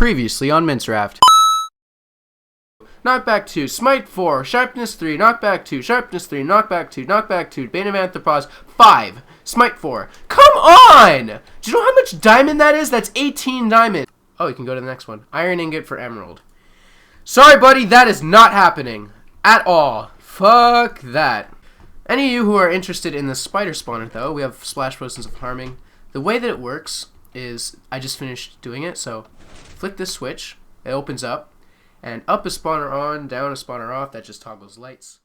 Previously on MinceRaft. Knockback 2, Smite 4, Sharpness 3, Knockback 2, Sharpness 3, Knockback 2, Knockback 2, Bane of Anthropos 5, Smite 4. Come on! Do you know how much diamond that is? That's 18 diamond. Oh, you can go to the next one. Iron ingot for emerald. Sorry, buddy, that is not happening. At all. Fuck that. Any of you who are interested in the spider spawner, though, we have splash potions of harming. The way that it works is, I just finished doing it, so flick this switch, it opens up, and up a spawner on, down a spawner off, that just toggles lights.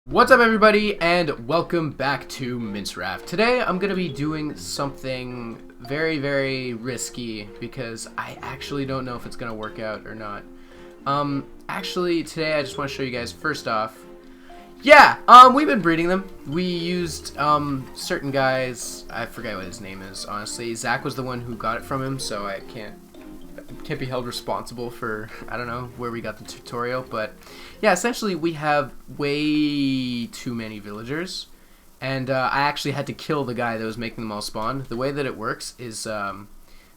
What's up, everybody, and welcome back to MinceRaft. Today I'm going to be doing something very, very risky because I actually don't know if it's going to work out or not. Actually, today I just want to show you guys, first off, we've been breeding them. We used, certain guys, I forget what his name is, honestly. Zach was the one who got it from him, so I can't be held responsible for, I don't know, where we got the tutorial, but yeah, essentially we have way too many villagers, and I actually had to kill the guy that was making them all spawn. The way that it works is,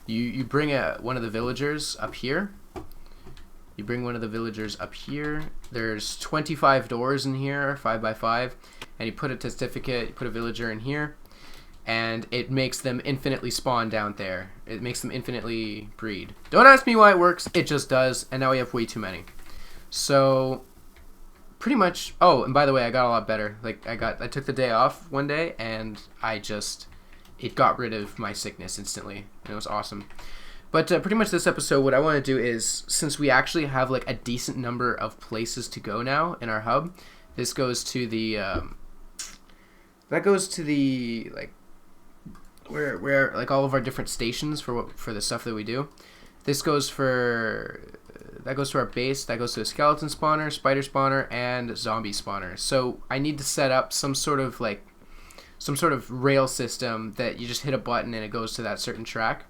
you bring one of the villagers up here. You bring one of the villagers up here. There's 25 doors in here, 5 by 5, and you put a certificate, you put a villager in here, and it makes them infinitely spawn down there. It makes them infinitely breed. Don't ask me why it works, it just does, and now we have way too many. So, pretty much, oh, and by the way, I got a lot better. Like, I took the day off one day, and it got rid of my sickness instantly, and it was awesome. But pretty much this episode, what I want to do is, since we actually have like a decent number of places to go now in our hub, this goes to the, like, where like all of our different stations for the stuff that we do. This goes that goes to our base, that goes to a skeleton spawner, spider spawner, and zombie spawner. So I need to set up some sort of rail system that you just hit a button and it goes to that certain track.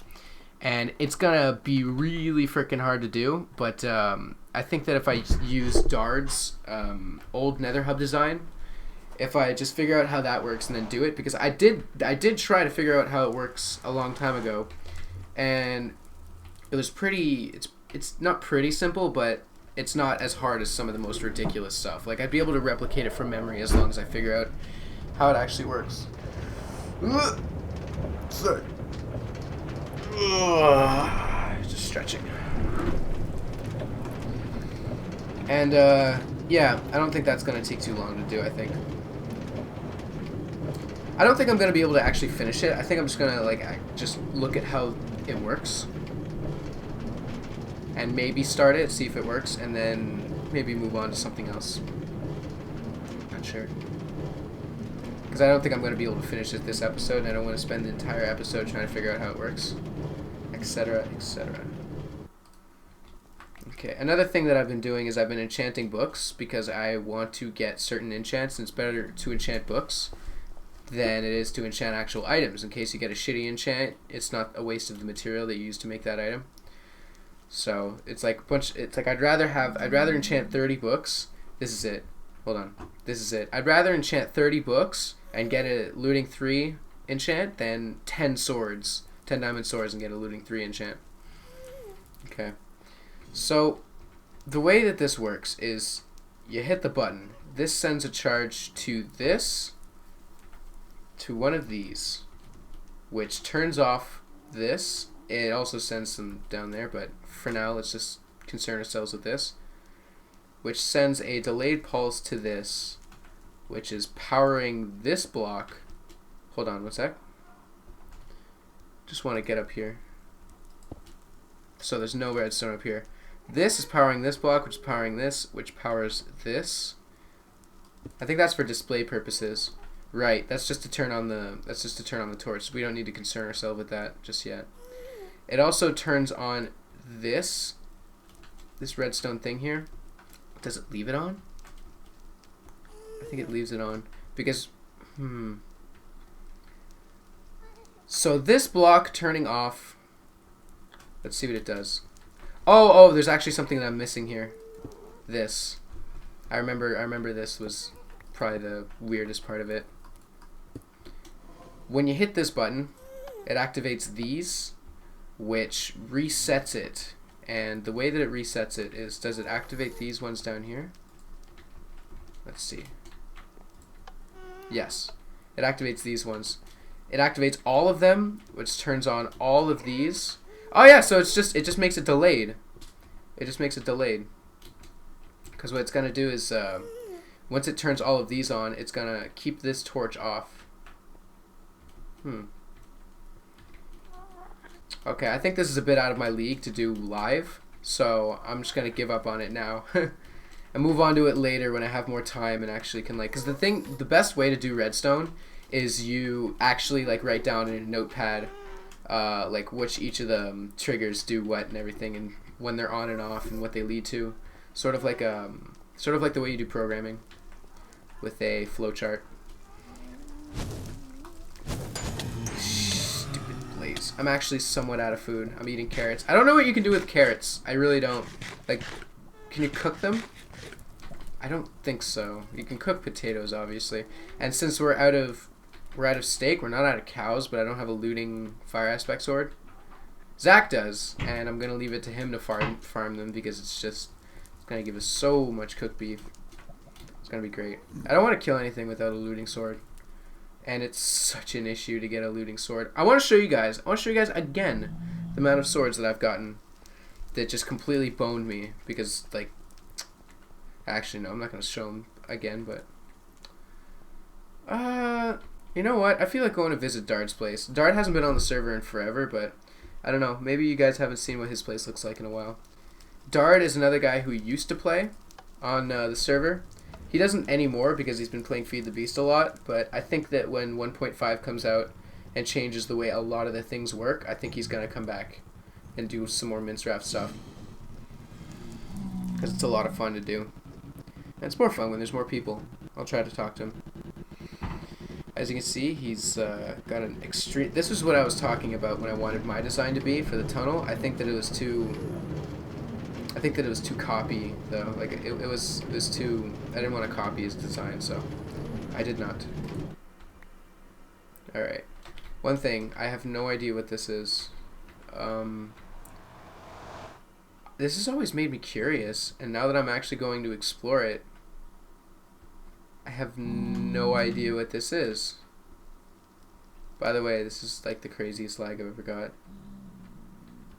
And it's gonna be really freaking hard to do, but I think that if I use Dard's old Nether hub design, if I just figure out how that works and then do it, because I did try to figure out how it works a long time ago, and it was it's not pretty simple, but it's not as hard as some of the most ridiculous stuff. Like, I'd be able to replicate it from memory as long as I figure out how it actually works. Sorry. Just stretching. And yeah, I don't think that's gonna take too long to do. I don't think I'm gonna be able to actually finish it. I think I'm just gonna just look at how it works and maybe start it, see if it works, and then maybe move on to something else. Not sure, because I don't think I'm gonna be able to finish it this episode, and I don't want to spend the entire episode trying to figure out how it works, etc., etc. Okay, another thing that I've been doing is I've been enchanting books because I want to get certain enchants, and it's better to enchant books than it is to enchant actual items. In case you get a shitty enchant, it's not a waste of the material that you use to make that item. So it's like I'd rather enchant 30 books. This is it. Hold on. This is it. I'd rather enchant 30 books and get a looting 3 enchant than 10 swords. 10 diamond swords and get a looting 3 enchant. Okay. So, the way that this works is you hit the button. This sends a charge to this, to one of these, which turns off this. It also sends some down there, but for now, let's just concern ourselves with this, which sends a delayed pulse to this, which is powering this block. Hold on one sec. Just want to get up here. So there's no redstone up here. This is powering this block, which is powering this, which powers this. I think that's for display purposes. Right, that's just to turn on the torch. So we don't need to concern ourselves with that just yet. It also turns on this redstone thing here. Does it leave it on? I think it leaves it on because so this block turning off, let's see what it does. Oh, there's actually something that I'm missing here. This. I remember this was probably the weirdest part of it. When you hit this button, it activates these, which resets it. And the way that it resets it is, does it activate these ones down here? Let's see. Yes, it activates these ones. It activates all of them, which turns on all of these. Oh yeah, so it just makes it delayed. It just makes it delayed. Because what it's gonna do is, once it turns all of these on, it's gonna keep this torch off. Okay, I think this is a bit out of my league to do live, so I'm just gonna give up on it now. And move on to it later when I have more time and actually can, like, because the best way to do redstone is you actually, like, write down in a notepad like which each of the triggers do what and everything, and when they're on and off and what they lead to, sort of like the way you do programming with a flowchart. Stupid blaze. I'm actually somewhat out of food. I'm eating carrots. I don't know what you can do with carrots. I really don't. Like, can you cook them? I don't think so. You can cook potatoes, obviously. And since we're out of steak, we're not out of cows, but I don't have a looting fire aspect sword. Zach does, and I'm gonna leave it to him to farm them because it's gonna give us so much cooked beef. It's gonna be great. I don't want to kill anything without a looting sword, and it's such an issue to get a looting sword. I want to show you guys. I want to show you guys again the amount of swords that I've gotten that just completely boned me because, like, actually no, I'm not gonna show them again, but you know what? I feel like going to visit Dard's place. Dard hasn't been on the server in forever, but I don't know. Maybe you guys haven't seen what his place looks like in a while. Dard is another guy who used to play on the server. He doesn't anymore because he's been playing Feed the Beast a lot, but I think that when 1.5 comes out and changes the way a lot of the things work, I think he's going to come back and do some more MinceRaft stuff. Because it's a lot of fun to do. And it's more fun when there's more people. I'll try to talk to him. As you can see, he's got an extreme... This is what I was talking about when I wanted my design to be for the tunnel. I think that it was too copy, though. Like, it was too... I didn't want to copy his design, so I did not. Alright. One thing, I have no idea what this is. This has always made me curious, and now that I'm actually going to explore it, I have no idea what this is. By the way, this is like the craziest lag I've ever got.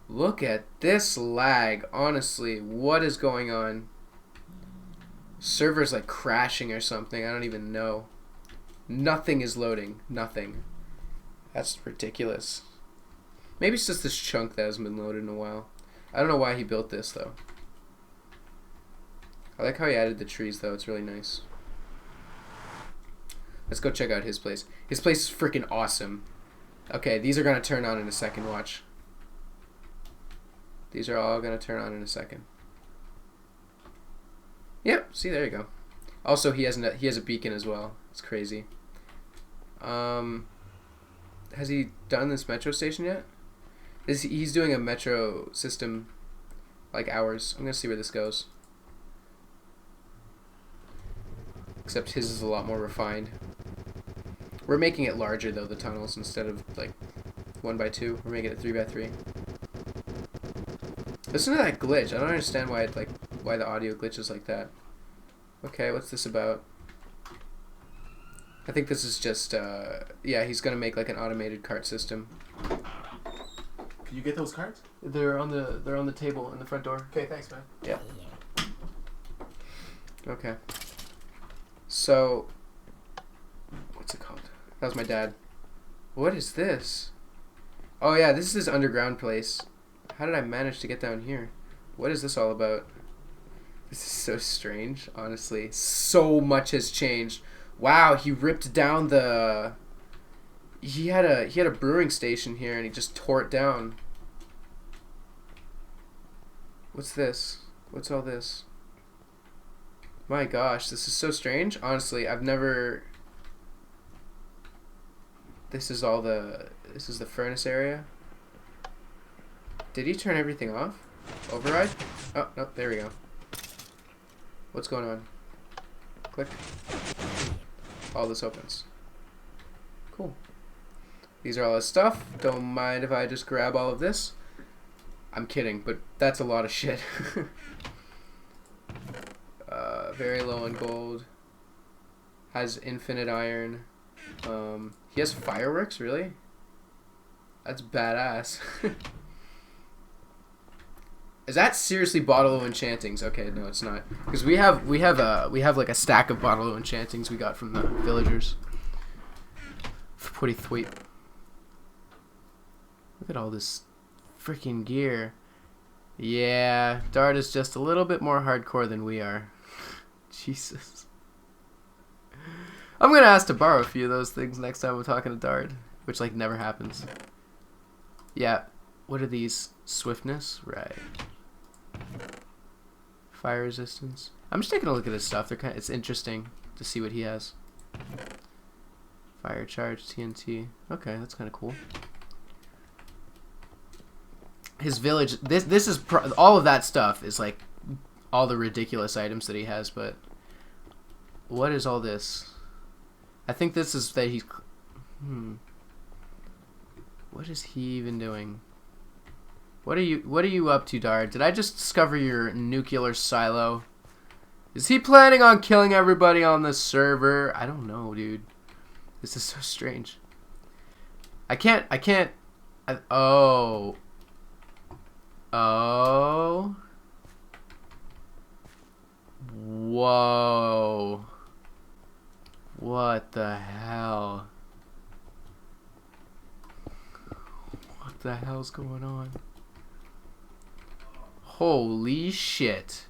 Look at this lag. Honestly, what is going on? Server's like crashing or something. I don't even know. Nothing is loading. Nothing. That's ridiculous. Maybe it's just this chunk that hasn't been loaded in a while. I don't know why he built this, though. I like how he added the trees, though. It's really nice. Let's go check out his place. His place is freaking awesome. Okay, these are going to turn on in a second. Watch. These are all going to turn on in a second. Yep, see, there you go. Also, he has a beacon as well. It's crazy. Has he done this metro station yet? He's doing a metro system like ours. I'm going to see where this goes. Except his is a lot more refined. We're making it larger, though, the tunnels, instead of, like, 1x2. We're making it 3x3. Listen to that glitch. I don't understand why why the audio glitches like that. Okay, what's this about? I think this is just, yeah, he's going to make, like, an automated cart system. Can you get those cards? They're on the table in the front door. Okay, thanks, man. Yeah. Okay. So, what's it called? That was my dad. What is this? Oh yeah, this is his underground place. How did I manage to get down here? What is this all about? This is so strange, honestly. So much has changed. Wow, he ripped down the... He had a brewing station here and he just tore it down. What's this? What's all this? My gosh, this is so strange. Honestly, I've never... This is the furnace area. Did he turn everything off? Override? Oh, no, there we go. What's going on? Click. All this opens. Cool. These are all his stuff. Don't mind if I just grab all of this. I'm kidding, but that's a lot of shit. Very low on gold. Has infinite iron. He has fireworks, really? That's badass. Is that seriously bottle of enchantings? Okay, no, it's not. Because we have like a stack of bottle of enchantings we got from the villagers. Pretty sweet. Look at all this freaking gear. Yeah, Dart is just a little bit more hardcore than we are. Jesus. I'm gonna ask to borrow a few of those things next time I'm talking to Dart, which like never happens. Yeah. What are these? Swiftness? Right. Fire resistance. I'm just taking a look at his stuff. It's interesting to see what he has. Fire charge, TNT. Okay, that's kind of cool. His village. This is all of that stuff is like all the ridiculous items that he has. But what is all this? I think this is that he's. What is he even doing? What are you up to, Dart? Did I just discover your nuclear silo? Is he planning on killing everybody on the server? I don't know, dude. This is so strange. Oh. Whoa. What the hell? What the hell's going on? Holy shit.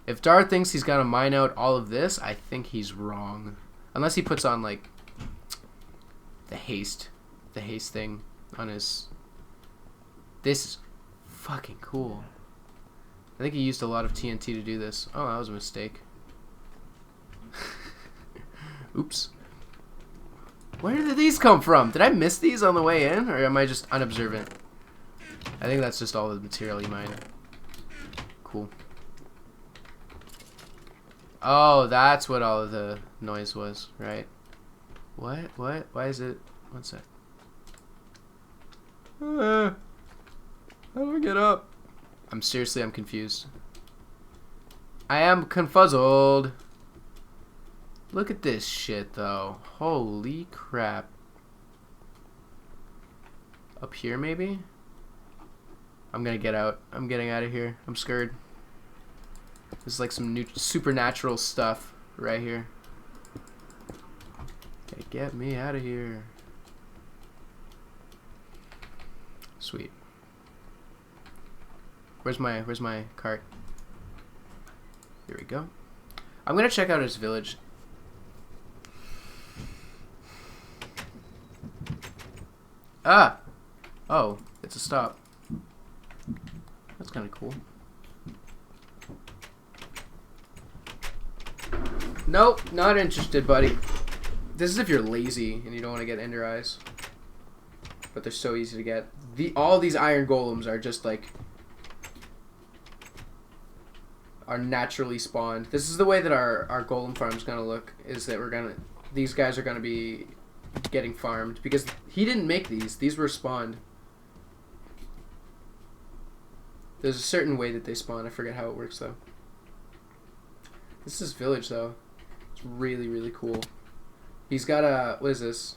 If Dart thinks he's got to mine out all of this, I think he's wrong. Unless he puts on, like, the haste thing on his... This is fucking cool. I think he used a lot of TNT to do this. Oh, that was a mistake. Oops. Where did these come from? Did I miss these on the way in? Or am I just unobservant? I think that's just all the material you mined. Cool. Oh, that's what all of the noise was, right? What? Why is it? One sec. How do I get up? I'm confused. I am confuzzled. Look at this shit, though. Holy crap. Up here, maybe? I'm gonna get out. I'm getting out of here. I'm scared. This is like some new supernatural stuff right here. Okay, get me out of here. Sweet. Where's my cart? Here we go. I'm gonna check out his village. Ah! Oh, it's a stop. That's kind of cool. Nope, not interested, buddy. This is if you're lazy and you don't want to get ender eyes. But they're so easy to get. All these iron golems are just like... are naturally spawned. This is the way that our golem farm's gonna look. Is that these guys are gonna be getting farmed. Because he didn't make these. These were spawned. There's a certain way that they spawn. I forget how it works, though. This is village, though. It's really, really cool. He's got a... what is this?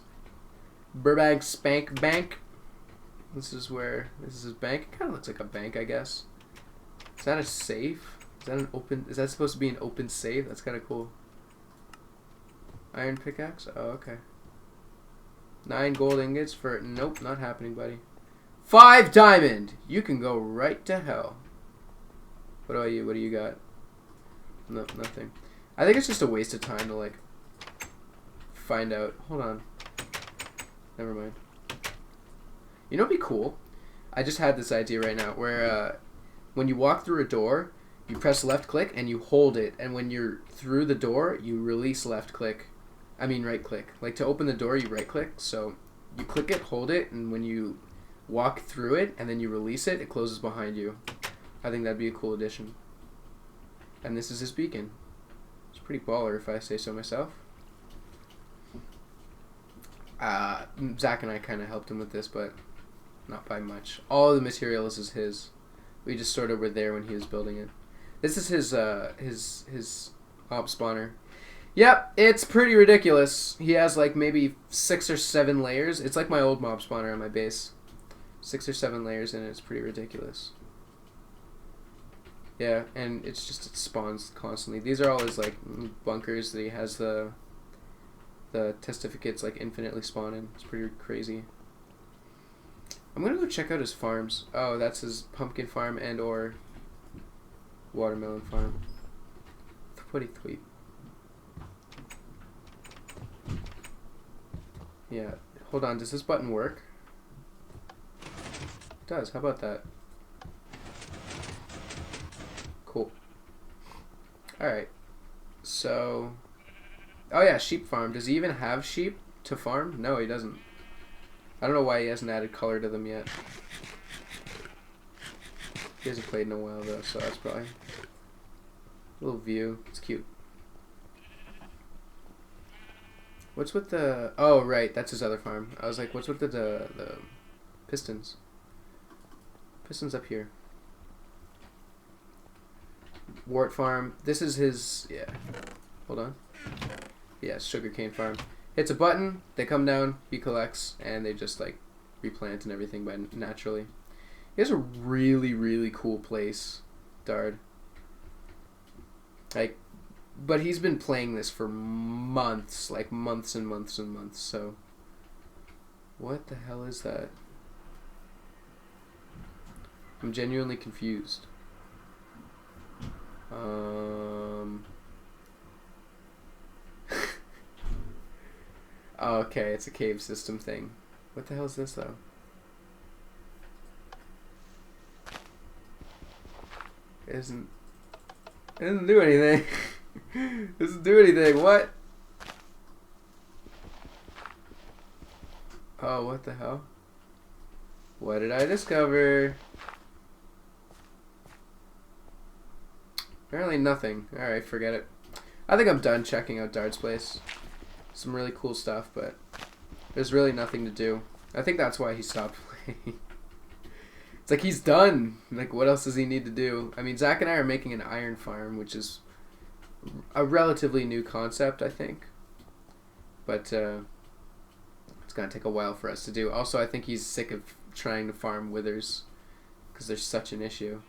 Burbank Spank Bank. This is his bank. It kind of looks like a bank, I guess. Is that a safe? Is that supposed to be an open safe? That's kind of cool. Iron pickaxe? Oh, okay. 9 gold ingots for... nope, not happening, buddy. 5 diamond! You can go right to hell. What about you? What do you got? No, nothing. I think it's just a waste of time to, like, find out. Hold on. Never mind. You know what'd be cool? I just had this idea right now where when you walk through a door, you press left click and you hold it, and when you're through the door, you release left click. I mean right click. Like to open the door, you right click. So you click it, hold it, and when you walk through it and then you release it, it closes behind you. I think that'd be a cool addition. And this is his beacon. It's pretty baller if I say so myself. Zach and I kind of helped him with this, but not by much. All the materials is his. We just sort of were there when he was building it. This is his mob spawner. Yep, it's pretty ridiculous. He has like maybe 6 or 7 layers. It's like my old mob spawner on my base. 6 or 7 layers in it. It's pretty ridiculous. Yeah, and it spawns constantly. These are all his like bunkers that he has the testificates like infinitely spawning. It's pretty crazy. I'm gonna go check out his farms. Oh, that's his pumpkin farm and or watermelon farm. Tweet. Yeah, hold on. Does this button work? It does. How about that? Cool. Alright. So... Oh yeah, sheep farm. Does he even have sheep to farm? No, he doesn't. I don't know why he hasn't added color to them yet. He hasn't played in a while though, so that's probably... A little view. It's cute. What's with the... Oh, right. That's his other farm. I was like, what's with the pistons? Pistons up here. Wart farm. This is his... Yeah. Hold on. Yeah, sugarcane farm. Hits a button, they come down, he collects, and they just, like, replant and everything by naturally. He has a really, really cool place, Dard. Like... But he's been playing this for months, like months and months and months, so... What the hell is that? I'm genuinely confused. Okay, it's a cave system thing. What the hell is this, though? It doesn't do anything. Doesn't do anything. What? Oh, what the hell? What did I discover? Apparently nothing. Alright, forget it. I think I'm done checking out Dard's place. Some really cool stuff, but there's really nothing to do. I think that's why he stopped playing. It's like he's done. Like, what else does he need to do? I mean, Zach and I are making an iron farm, which is a relatively new concept, I think. But it's going to take a while for us to do. Also, I think he's sick of trying to farm withers because there's such an issue.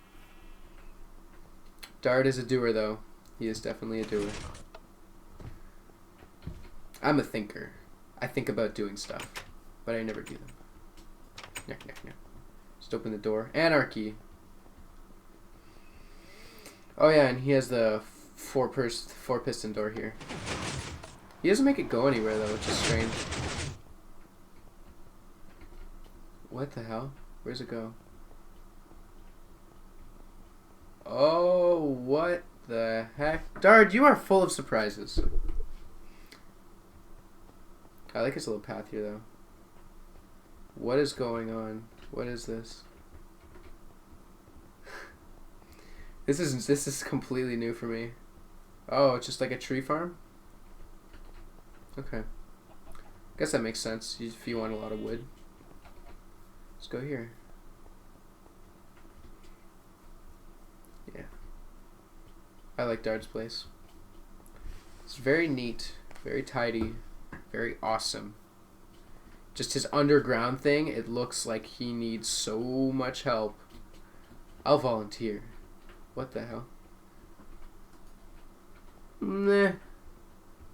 Dard is a doer, though. He is definitely a doer. I'm a thinker. I think about doing stuff, but I never do them. Neck. Just open the door. Anarchy. Oh yeah, and he has the four piston door here. He doesn't make it go anywhere though, which is strange. What the hell? Where's it go? Oh, what the heck? Dard, you are full of surprises. I like his little path here though. What is going on? What is this? This is completely new for me. Oh, it's just like a tree farm? Okay. Guess that makes sense if you want a lot of wood. Let's go here. Yeah. I like Dard's place. It's very neat, very tidy, very awesome. Just his underground thing, it looks like he needs so much help. I'll volunteer. What the hell? Nah.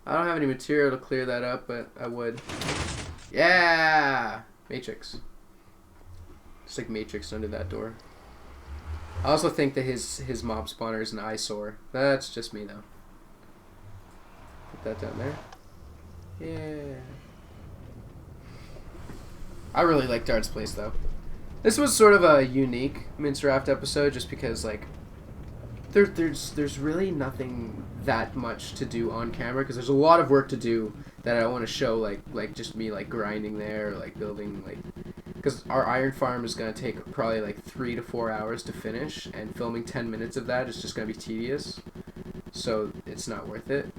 I don't have any material to clear that up, but I would. Yeah! Matrix. Just like Matrix under that door. I also think that his mob spawner is an eyesore. That's just me, though. Put that down there. Yeah. I really like Dard's place, though. This was sort of a unique MinceRaft episode, just because, like, there's really nothing that much to do on camera, because there's a lot of work to do that I don't want to show, like just me, like, grinding there, or, like, building, like... Because our iron farm is going to take probably, like, 3 to 4 hours to finish, and filming 10 minutes of that is just going to be tedious. So, it's not worth it.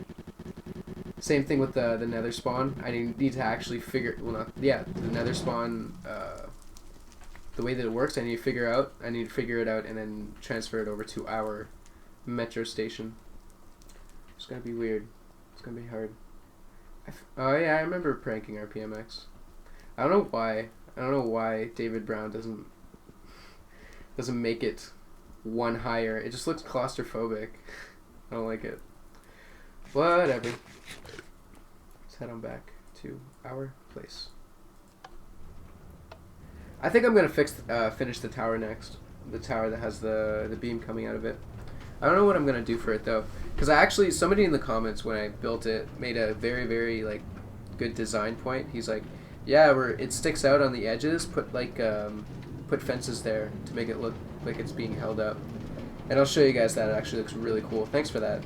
Same thing with the nether spawn. I need to actually figure... Well, not... Yeah, the nether spawn... the way that it works. I need to figure it out and then transfer it over to our metro station. It's gonna be weird. It's gonna be hard. Oh yeah, I remember pranking our PMX. I don't know why David Brown doesn't make it one higher. It just looks claustrophobic. I don't like it. Whatever. Let's head on back to our place. I think I'm gonna finish the tower next. The tower that has the beam coming out of it. I don't know what I'm gonna do for it though, because somebody in the comments when I built it made a very, very like good design point. He's like, yeah, it sticks out on the edges. Put fences there to make it look like it's being held up. And I'll show you guys that. It actually looks really cool. Thanks for that.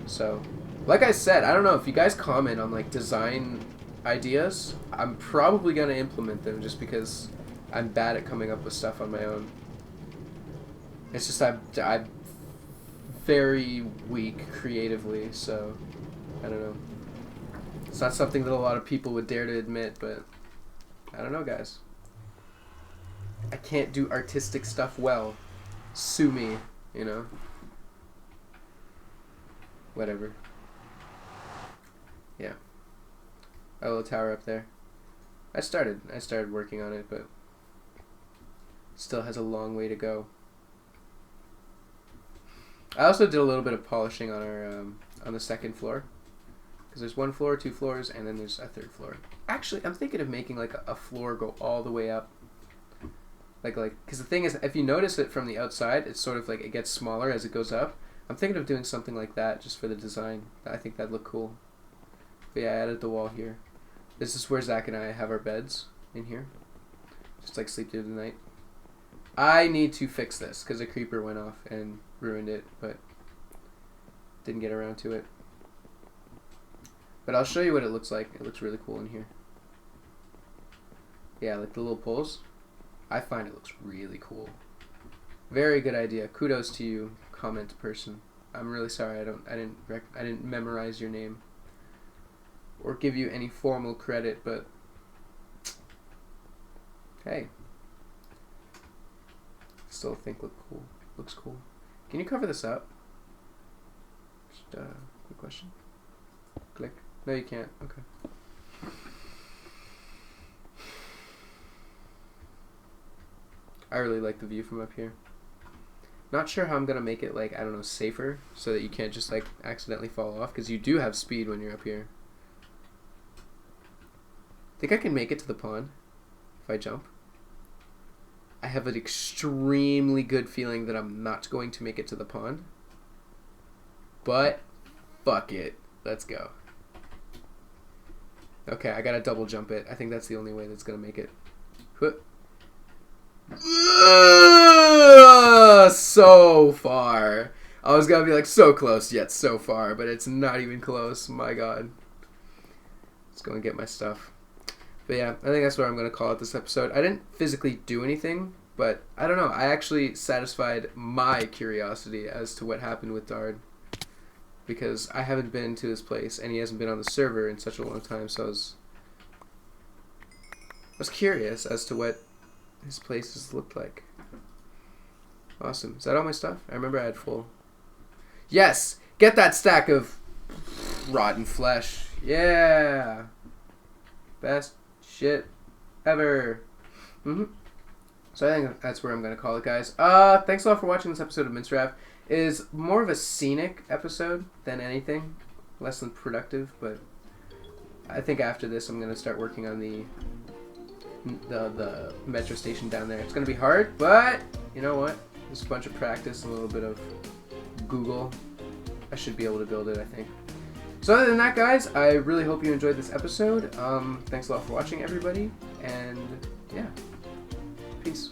So, like I said, I don't know if you guys comment on like design ideas. I'm probably gonna implement them just because I'm bad at coming up with stuff on my own. It's just I'm very weak creatively, so I don't know. It's not something that a lot of people would dare to admit, but I don't know, guys. I can't do artistic stuff well. Sue me, you know. Whatever. Yeah. A little tower up there. I started working on it, but still has a long way to go. I also did a little bit of polishing on our on the second floor, because there's 1 floor, 2 floors, and then there's a 3rd floor. Actually, I'm thinking of making like a floor go all the way up. Like, because the thing is, if you notice it from the outside, it's sort of like it gets smaller as it goes up. I'm thinking of doing something like that just for the design. I think that'd look cool. But yeah, I added the wall here. This is where Zach and I have our beds, in here. Just like sleep through the night. I need to fix this because a creeper went off and ruined it, but didn't get around to it. But I'll show you what it looks like. It looks really cool in here. Yeah, like the little poles. I find it looks really cool. Very good idea. Kudos to you, comment person. I'm really sorry I didn't memorize your name or give you any formal credit, but hey, still think looks cool. Can you cover this up? Just quick question. Click. No, you can't. Okay. I really like the view from up here. Not sure how I'm gonna make it, like, I don't know, safer, so that you can't just like accidentally fall off, because you do have speed when you're up here. Think I can make it to the pond if I jump? I have an extremely good feeling that I'm not going to make it to the pond, but fuck it, let's go. Okay, I gotta double jump it. I think that's the only way that's gonna make it. So far. I was gonna be like so close, yet so far, but it's not even close. My god. Let's go and get my stuff. But yeah, I think that's what I'm gonna call it this episode. I didn't physically do anything, but I don't know. I actually satisfied my curiosity as to what happened with Dard, because I haven't been to his place and he hasn't been on the server in such a long time, so I was curious as to what his places looked like. Awesome. Is that all my stuff? I remember I had full. Yes! Get that stack of rotten flesh. Yeah! Best shit ever. So I think that's where I'm going to call it, guys. Thanks a lot for watching this episode of MinceRaft. It is more of a scenic episode than anything. Less than productive, but I think after this I'm going to start working on the metro station down there. It's going to be hard, but you know what? Just a bunch of practice, a little bit of Google. I should be able to build it, I think. So other than that, guys, I really hope you enjoyed this episode. Thanks a lot for watching, everybody, and yeah, peace.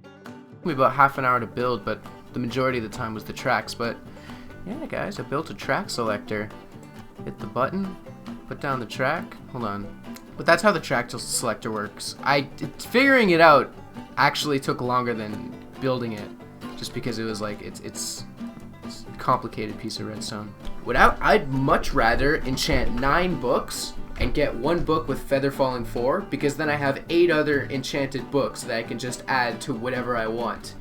Took me about half an hour to build, but the majority of the time was the tracks. But yeah, guys, I built a track selector. Hit the button, put down the track. Hold on. But that's how the track selector works. Figuring it out actually took longer than building it, just because it was like it's a complicated piece of redstone. I'd much rather enchant 9 books and get one book with Feather Falling 4, because then I have 8 other enchanted books that I can just add to whatever I want.